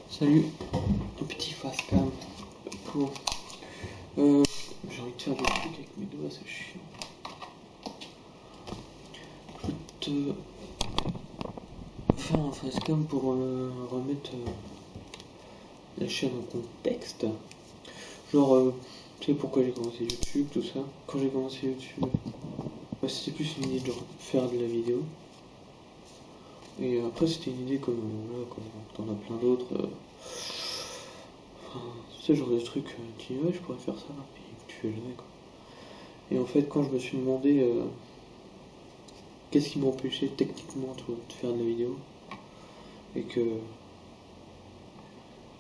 Salut, un petit face cam pour. J'ai envie de faire des trucs avec mes doigts, c'est chiant. Je vais te faire un face cam pour remettre la chaîne en contexte. Genre, tu sais pourquoi j'ai commencé YouTube, tout ça. Quand j'ai commencé YouTube, c'était plus une idée de faire de la vidéo. Et après, c'était une idée comme là, comme t'en as plein d'autres. Tu sais, genre des trucs, tu dis ouais, je pourrais faire ça, puis tu fais jamais quoi. Et en fait, quand je me suis demandé qu'est-ce qui m'empêchait techniquement de faire de la vidéo, et que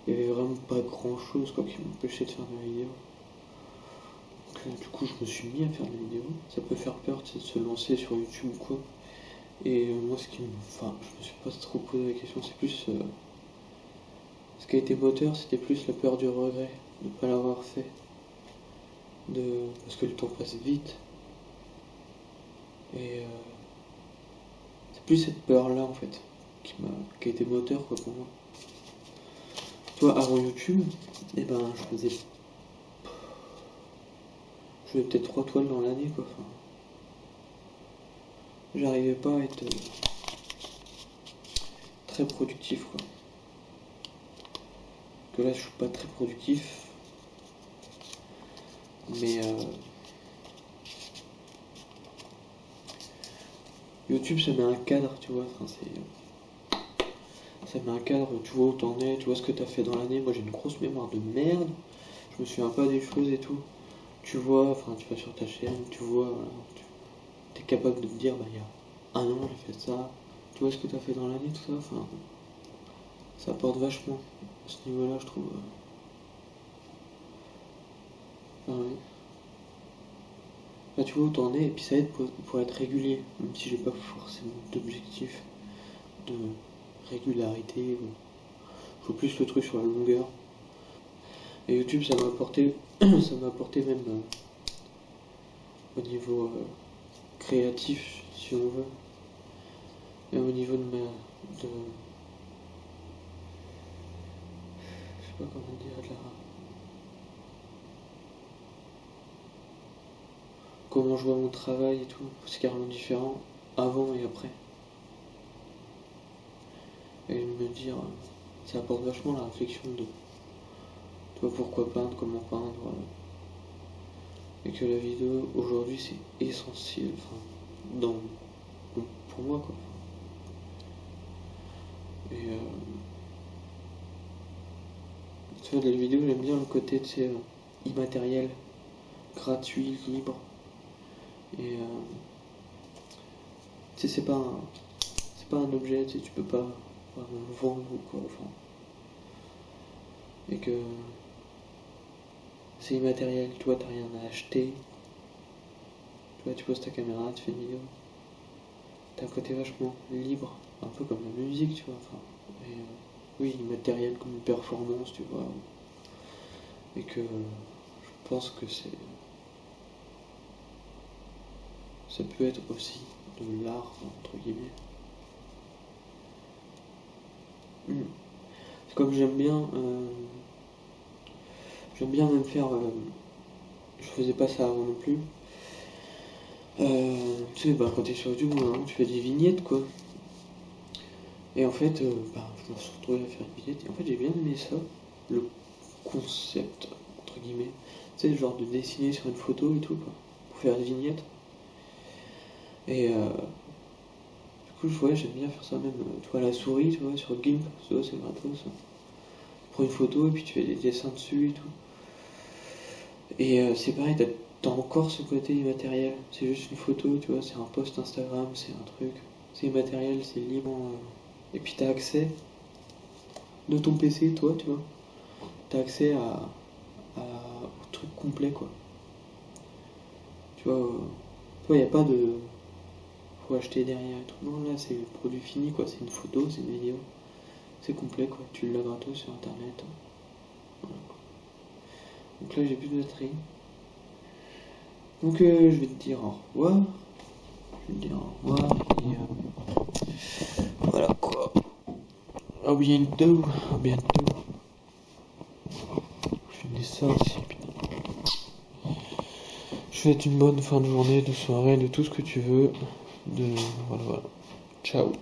il y avait vraiment pas grand chose quoi qui m'empêchait de faire de la vidéo. Donc, du coup, je me suis mis à faire de la vidéo. Ça peut faire peur, tu sais, de se lancer sur YouTube ou quoi. Et moi, je me suis pas trop posé la question, c'est plus. Ce qui a été moteur, c'était plus la peur du regret, de ne pas l'avoir fait. Parce que le temps passe vite. Et c'est plus cette peur-là, en fait, qui a été moteur, quoi, pour moi. Toi, avant YouTube, je faisais peut-être 3 toiles dans l'année, quoi. Enfin, j'arrivais pas à être très productif, quoi. Que là, je suis pas très productif. Mais YouTube, ça met un cadre, tu vois. Enfin, ça met un cadre, tu vois où t'en es, tu vois ce que t'as fait dans l'année. Moi, j'ai une grosse mémoire de merde. Je me souviens pas des choses et tout. Tu vois, enfin, tu vas sur ta chaîne, tu vois, t'es capable de te dire, il y a un an, j'ai fait ça. Tu vois ce que t'as fait dans l'année, tout ça. Enfin, ça apporte vachement à ce niveau-là, je trouve. Enfin, ouais. Bah, tu vois où t'en es, et puis ça aide pour être régulier, même si j'ai pas forcément d'objectif de régularité. Je vois plus le truc sur la longueur. Et YouTube, ça m'a apporté même au niveau créatif, si on veut, et au niveau je sais pas comment dire, comment je vois mon travail et tout, c'est carrément différent avant et après. Et me dire, ça apporte vachement la réflexion de toi, pourquoi peindre, comment peindre, et que la vidéo aujourd'hui c'est essentiel, enfin, pour moi quoi. Et tu vois, de la vidéo, j'aime bien le côté, tu sais, immatériel, gratuit, libre. Et tu sais, c'est pas un objet, tu sais, tu peux pas le vendre ou quoi, enfin. Et que c'est immatériel, tu vois, t'as rien à acheter. Tu vois, tu poses ta caméra, tu fais une vidéo. T'as un côté vachement libre, un peu comme la musique, tu vois, enfin. Et, oui, immatériel comme une performance, tu vois. Et que je pense que ça peut être aussi de l'art, entre guillemets. C'est comme j'aime bien même faire, je faisais pas ça avant non plus. Tu sais, quand t'es sur YouTube, tu fais des vignettes quoi. Et en fait, je me suis retrouvé à faire une vignette et en fait j'ai bien aimé ça, le concept, entre guillemets. Tu sais, le genre de dessiner sur une photo et tout quoi, pour faire une vignette. Et du coup, j'aime bien faire ça même, tu vois, la souris, tu vois, sur le GIMP, ça c'est gratos. Tu prends une photo et puis tu fais des dessins dessus et tout. Et c'est pareil, t'as encore ce côté immatériel. C'est juste une photo, tu vois, c'est un post Instagram, c'est un truc. C'est immatériel, c'est libre. Et puis t'as accès de ton PC, toi, tu vois. T'as accès au truc complet, quoi. Tu vois, y a pas de. Faut acheter derrière et tout. Non, là, c'est le produit fini, quoi. C'est une photo, c'est une vidéo. C'est complet, quoi. Tu l'as gratos sur internet. Voilà, quoi. Donc là, j'ai plus de batterie. Donc je vais te dire au revoir. Et voilà quoi. À bientôt. donner ça aussi, putain. Je te souhaite une bonne fin de journée, de soirée, de tout ce que tu veux. Voilà. Ciao.